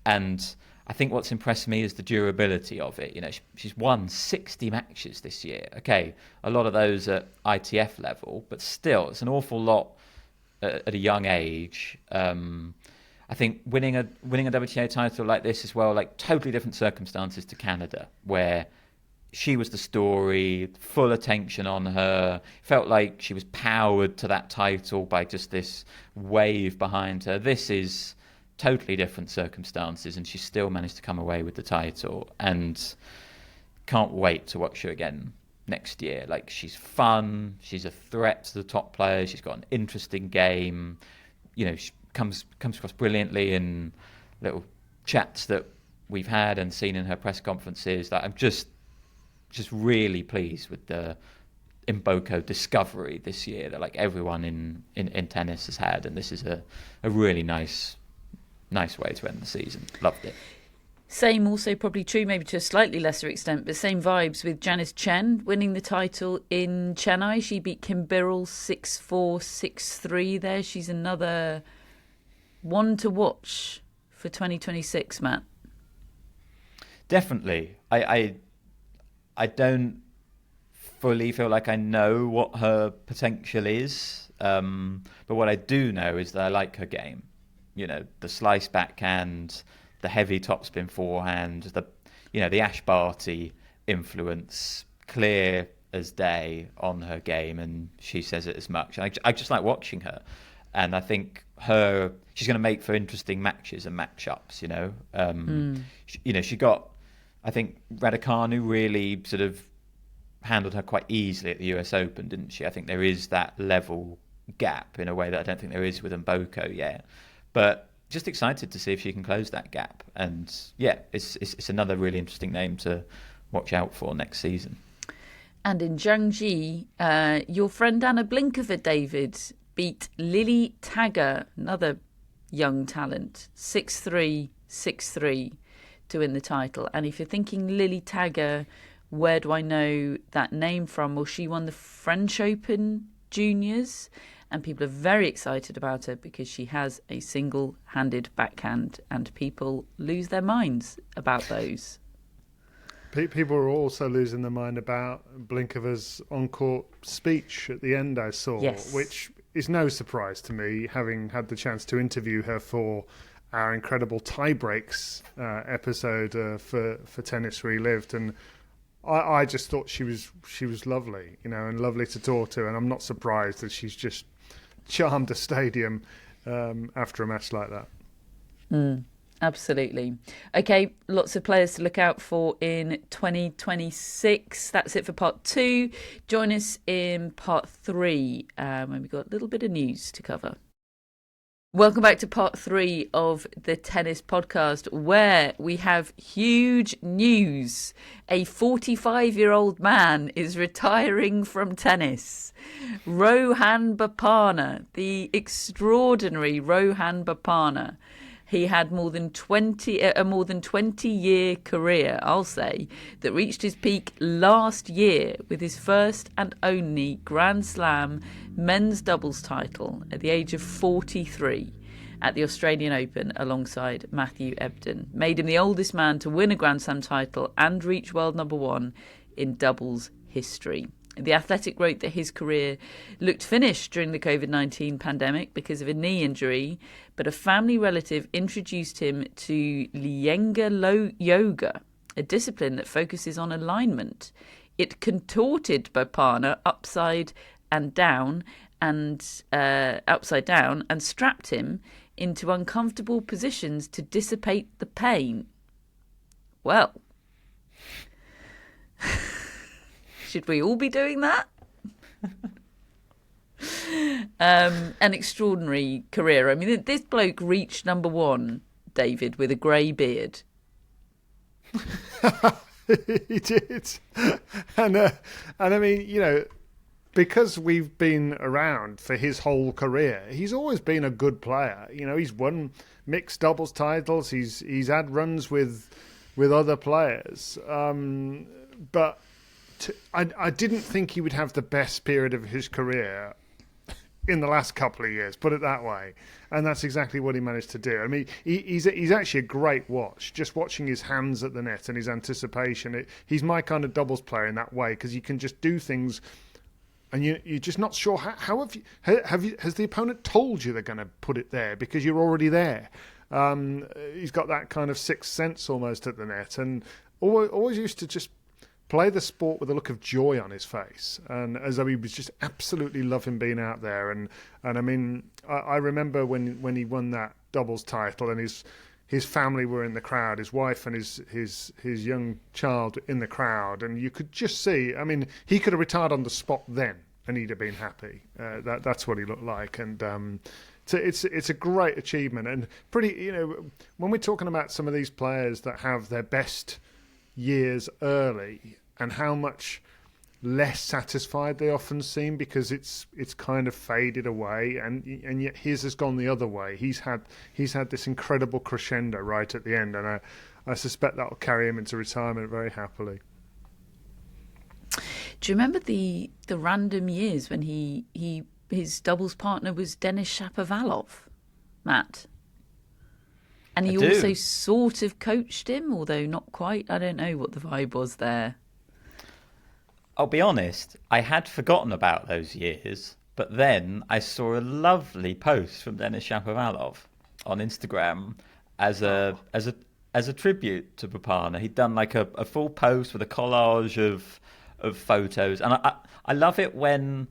And I think what's impressed me is the durability of it. You know, she's won 60 matches this year. Okay, a lot of those at ITF level, but still, it's an awful lot at a young age. I think winning a WTA title like this as well, like totally different circumstances to Canada, where she was the story, full attention on her. Felt like she was powered to that title by just this wave behind her. This is totally different circumstances, and she still managed to come away with the title. And can't wait to watch her again next year. Like, she's fun, she's a threat to the top players, she's got an interesting game. You know, she comes across brilliantly in little chats that we've had and seen in her press conferences. Like, I'm just really pleased with the Mboko discovery this year that like everyone in tennis has had, and this is a really nice way to end the season. Loved it. Same also probably true, maybe to a slightly lesser extent, but same vibes with Janice Chen winning the title in Chennai. She beat Kim Birrell 6-4, 6-3 there. She's another one to watch for 2026, Matt. Definitely. I don't fully feel like I know what her potential is, but what I do know is that I like her game. You know, the slice backhand, the heavy topspin forehand, the Ash Barty influence, clear as day on her game, and she says it as much. I just like watching her, and I think she's going to make for interesting matches and matchups. She got, I think Raducanu really sort of handled her quite easily at the US Open, didn't she? I think there is that level gap in a way that I don't think there is with Mboko yet. But just excited to see if she can close that gap. And yeah, it's another really interesting name to watch out for next season. And in Zhangji, your friend Anna Blinkova, David, beat Lily Tagger, another young talent, 6-3, 6-3 to win the title. And if you're thinking Lily Tagger, where do I know that name from? Well, she won the French Open juniors, and people are very excited about her because she has a single-handed backhand, and people lose their minds about those. People are also losing their mind about Blinkova's on-court speech at the end, I saw, Yes. which is no surprise to me, having had the chance to interview her for our incredible tie breaks episode for Tennis Relived, and I just thought she was lovely, and lovely to talk to, and I'm not surprised that she's just charmed a stadium after a match like that. Absolutely. Okay, lots of players to look out for in 2026. That's it for part 2. Join us in part 3 when we've got a little bit of news to cover. Welcome back to part 3 of the Tennis Podcast, where we have huge news. A 45-year-old man is retiring from tennis. Rohan Bopanna, the extraordinary Rohan Bopanna. He had a more than 20-year career, I'll say, that reached his peak last year with his first and only Grand Slam men's doubles title at the age of 43 at the Australian Open alongside Matthew Ebden. Made him the oldest man to win a Grand Slam title and reach world number 1 in doubles history. The Athletic wrote that his career looked finished during the COVID-19 pandemic because of a knee injury, but a family relative introduced him to Iyengar yoga, a discipline that focuses on alignment. It contorted Bopanna upside down and strapped him into uncomfortable positions to dissipate the pain. Well, should we all be doing that? An extraordinary career. I mean, this bloke reached number 1, David, with a grey beard. He did. And I mean, because we've been around for his whole career, he's always been a good player. He's won mixed doubles titles. He's had runs with other players. But I didn't think he would have the best period of his career in the last couple of years, put it that way. And that's exactly what he managed to do. I mean, he's actually a great watch, just watching his hands at the net and his anticipation. He's my kind of doubles player in that way, because you can just do things and you're just not sure how has the opponent told you they're going to put it there, because you're already there. He's got that kind of sixth sense almost at the net, and always used to just play the sport with a look of joy on his face, and as though he was just absolutely loving being out there. And I mean, I remember when he won that doubles title, and his family were in the crowd, his wife and his young child in the crowd, and you could just see. I mean, he could have retired on the spot then, and he'd have been happy. That's what he looked like, and it's a great achievement, and pretty. When we're talking about some of these players that have their best years early, and how much less satisfied they often seem because it's kind of faded away, and yet his has gone the other way. He's had this incredible crescendo right at the end, and I suspect that will carry him into retirement very happily. Do you remember the random years when his doubles partner was Denis Shapovalov, Matt? And he also sort of coached him, although not quite. I don't know what the vibe was there. I'll be honest, I had forgotten about those years, but then I saw a lovely post from Denis Shapovalov on Instagram as a tribute to Bopanna. He'd done like a full post with a collage of photos, and I love it when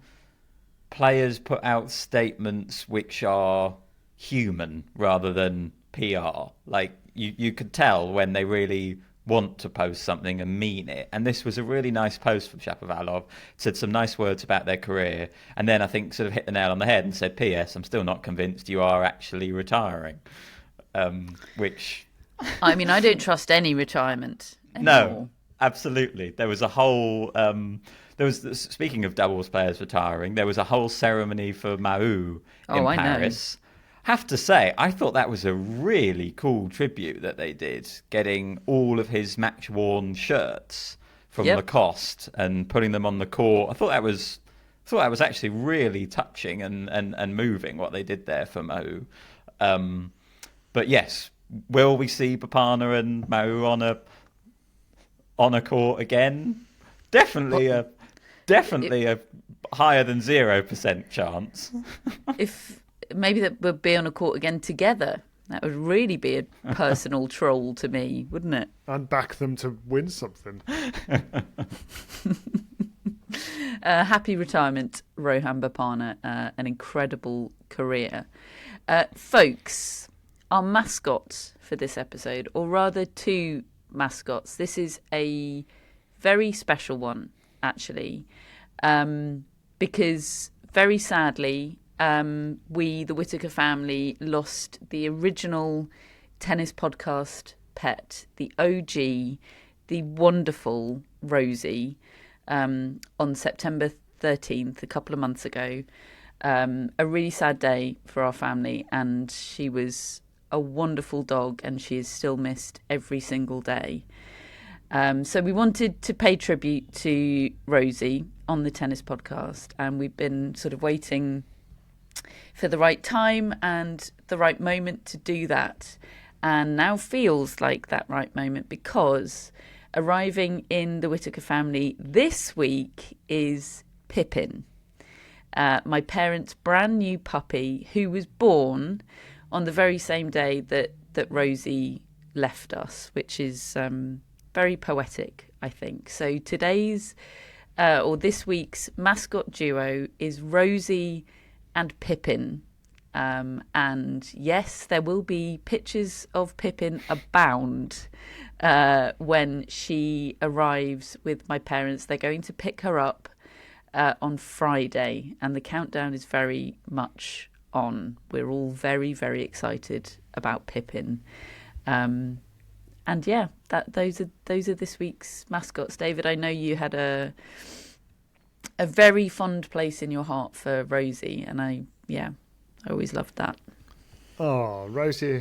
players put out statements which are human rather than PR. Like you could tell when they really want to post something and mean it. And this was a really nice post from Shapovalov. Said some nice words about their career, and then I think sort of hit the nail on the head and said, "P.S. I'm still not convinced you are actually retiring." Which, I mean, I don't trust any retirement anymore. No, absolutely. There was a whole. Speaking of doubles players retiring, there was a whole ceremony for Mahut in Paris. Have to say, I thought that was a really cool tribute that they did, getting all of his match-worn shirts from Lacoste and putting them on the court. I thought that was thought that was actually really touching and moving what they did there for Mo. But yes, will we see Bopanna and Mo on a court again? Definitely a higher than 0% chance. If maybe that would be on a court again together, that would really be a personal troll to me, wouldn't it? I'd back them to win something. Happy retirement, Rohan Bopanna. An incredible career. Folks, our mascots for this episode, or rather two mascots. This is a very special one, actually, because very sadly, we, the Whittaker family, lost the original tennis podcast pet, the OG, the wonderful Rosie, on September 13th, a couple of months ago. A really sad day for our family, and she was a wonderful dog, and she is still missed every single day. So we wanted to pay tribute to Rosie on the tennis podcast, and we've been sort of waiting for the right time and the right moment to do that. And now feels like that right moment, because arriving in the Whittaker family this week is Pippin, my parents' brand new puppy, who was born on the very same day that Rosie left us, which is very poetic, I think. So today's or this week's mascot duo is Rosie and Pippin. And yes, there will be pictures of Pippin abound when she arrives with my parents. They're going to pick her up on Friday, and the countdown is very much on. We're all very, very excited about Pippin. And yeah, those are this week's mascots. David, I know you had a very fond place in your heart for Rosie, and I always loved that. Oh, Rosie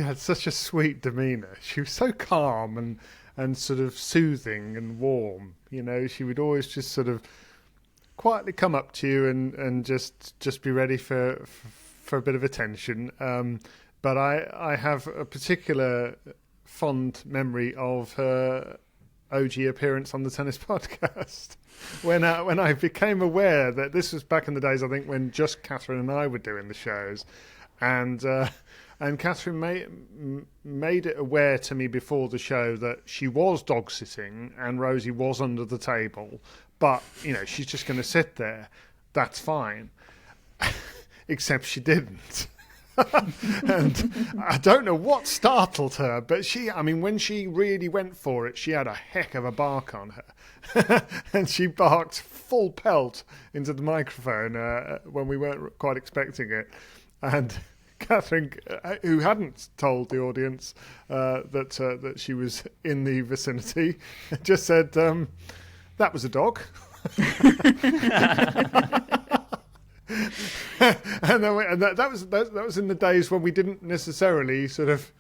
had such a sweet demeanour. She was so calm and sort of soothing and warm. You know, she would always just sort of quietly come up to you and just be ready for a bit of attention. But I have a particular fond memory of her OG appearance on the tennis podcast when I became aware that this was back in the days, I think, when just Catherine and I were doing the shows, and Catherine made it aware to me before the show that she was dog sitting and Rosie was under the table, but you know, she's just going to sit there. That's fine. Except she didn't. And I don't know what startled her, but when she really went for it, she had a heck of a bark on her. And she barked full pelt into the microphone when we weren't quite expecting it. And Catherine, who hadn't told the audience that she was in the vicinity, just said, that was a dog. And that was in the days when we didn't necessarily sort of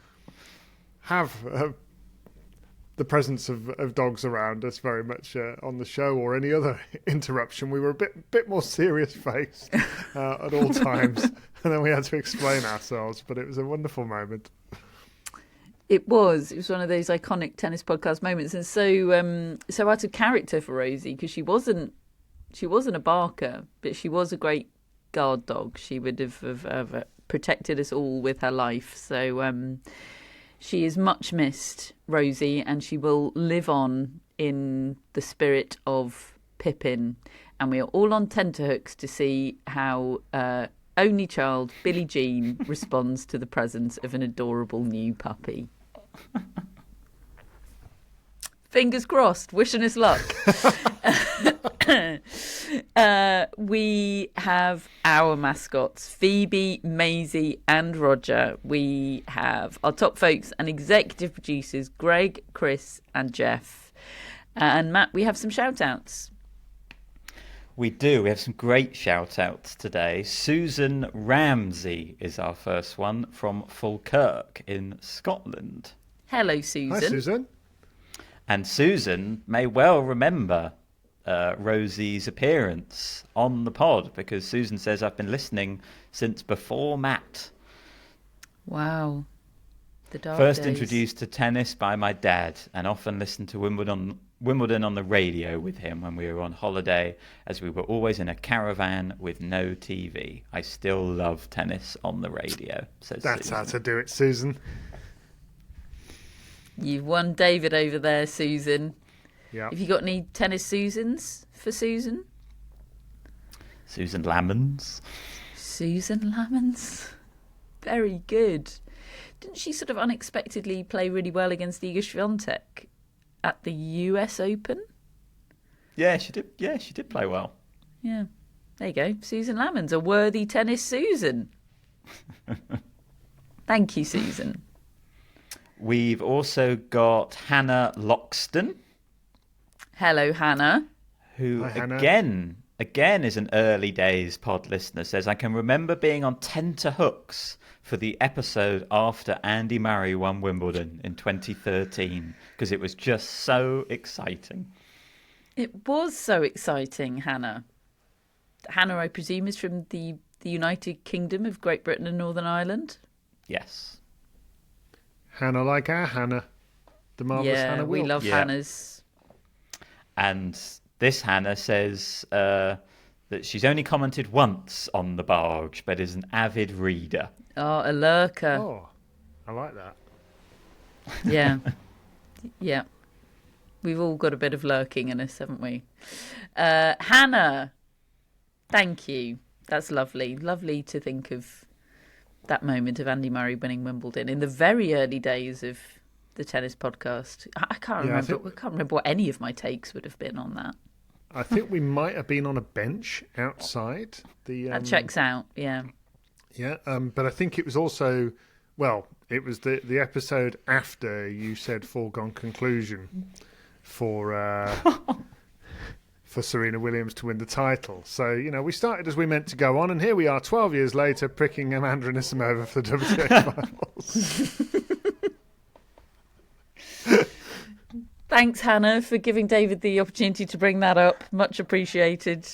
have the presence of dogs around us very much on the show or any other interruption. We were a bit more serious faced at all times, and then we had to explain ourselves. But it was a wonderful moment. It was one of those iconic tennis podcast moments, and so out of character for Rosie, because she wasn't a barker, but she was a great guard dog. She would have protected us all with her life. So she is much missed, Rosie, and she will live on in the spirit of Pippin. And we are all on tenterhooks to see how only child Billie Jean responds to the presence of an adorable new puppy. Fingers crossed, wishing us luck. We have our mascots, Phoebe, Maisie and Roger. We have our top folks and executive producers, Greg, Chris and Jeff. And Matt, we have some shout-outs. We do. We have some great shout-outs today. Susan Ramsey is our first one from Falkirk in Scotland. Hello, Susan. Hi, Susan. And Susan may well remember Rosie's appearance on the pod, because Susan says, I've been listening since before Matt. Wow. The dark First days. introduced to tennis by my dad, and often listened to Wimbledon on the radio with him when we were on holiday, as we were always in a caravan with no TV. I still love tennis on the radio, says That's Susan. how to do it, Susan. You've won David over there, Susan. Yeah. Have you got any tennis Susans for Susan? Susan Lamons. Susan Lamons. Very good. Didn't she sort of unexpectedly play really well against Iga Swiatek at the US Open? Yeah, she did. Yeah, she did play well. Yeah. There you go. Susan Lamons, a worthy tennis Susan. Thank you, Susan. We've also got Hannah Loxton. Hello, Hannah. Who, Hi, Hannah. again is an early days pod listener, says, I can remember being on tenterhooks for the episode after Andy Murray won Wimbledon in 2013, because it was just so exciting. It was so exciting, Hannah. Hannah, I presume, is from the United Kingdom of Great Britain and Northern Ireland. Yes. Hannah like our Hannah. The marvellous Hannah we Wilk. love Yeah. Hannah's. And this Hannah says that she's only commented once on the barge, but is an avid reader. Oh, a lurker. Oh, I like that. Yeah. Yeah. We've all got a bit of lurking in us, haven't we? Hannah, thank you. That's lovely. Lovely to think of that moment of Andy Murray winning Wimbledon in the very early days of the tennis podcast. I can't remember what any of my takes would have been on that. I think we might have been on a bench outside. That checks out, yeah. Yeah, but I think it was also, well, it was the episode after you said foregone conclusion for Serena Williams to win the title. So, we started as we meant to go on, and here we are 12 years later pricking Amanda Anisimova for the WTA Finals. Thanks, Hannah, for giving David the opportunity to bring that up. Much appreciated.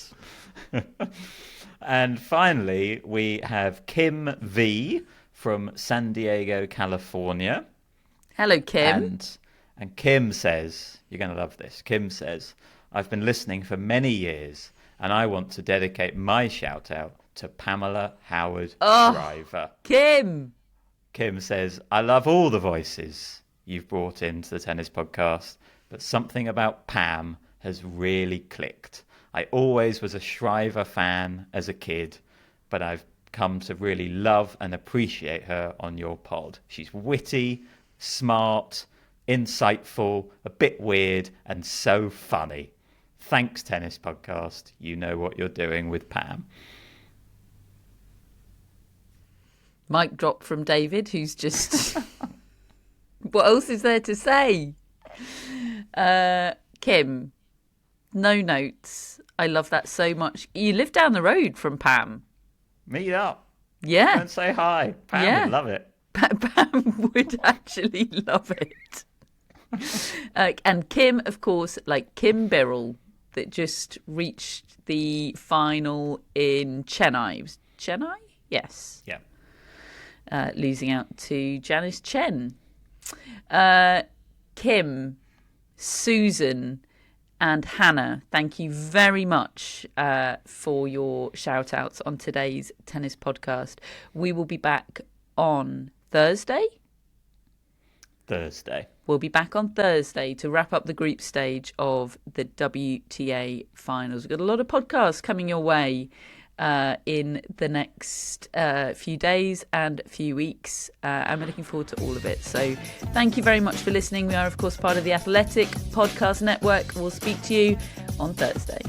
And finally, we have Kim V from San Diego, California. Hello, Kim. And Kim says, you're going to love this. Kim says, I've been listening for many years, and I want to dedicate my shout out to Pamela Howard Shriver. Kim. Kim says, I love all the voices you've brought into the tennis podcast, but something about Pam has really clicked. I always was a Shriver fan as a kid, but I've come to really love and appreciate her on your pod. She's witty, smart, insightful, a bit weird, and so funny. Thanks, Tennis Podcast. You know what you're doing with Pam. Mic drop from David, who's just... What else is there to say? Kim, no notes. I love that so much. You live down the road from Pam. Meet up. Yeah. Don't say hi. Pam would love it. Pam would actually love it. And Kim, of course, like Kim Birrell, that just reached the final in Chennai. Was Chennai? Yes. Yeah. Losing out to Janice Chen. Kim, Susan, and Hannah, thank you very much for your shout outs on today's tennis podcast. We will be back on Thursday. We'll be back on Thursday to wrap up the group stage of the WTA Finals. We've got a lot of podcasts coming your way in the next few days and few weeks. And we're looking forward to all of it. So thank you very much for listening. We are, of course, part of the Athletic Podcast Network. We'll speak to you on Thursday.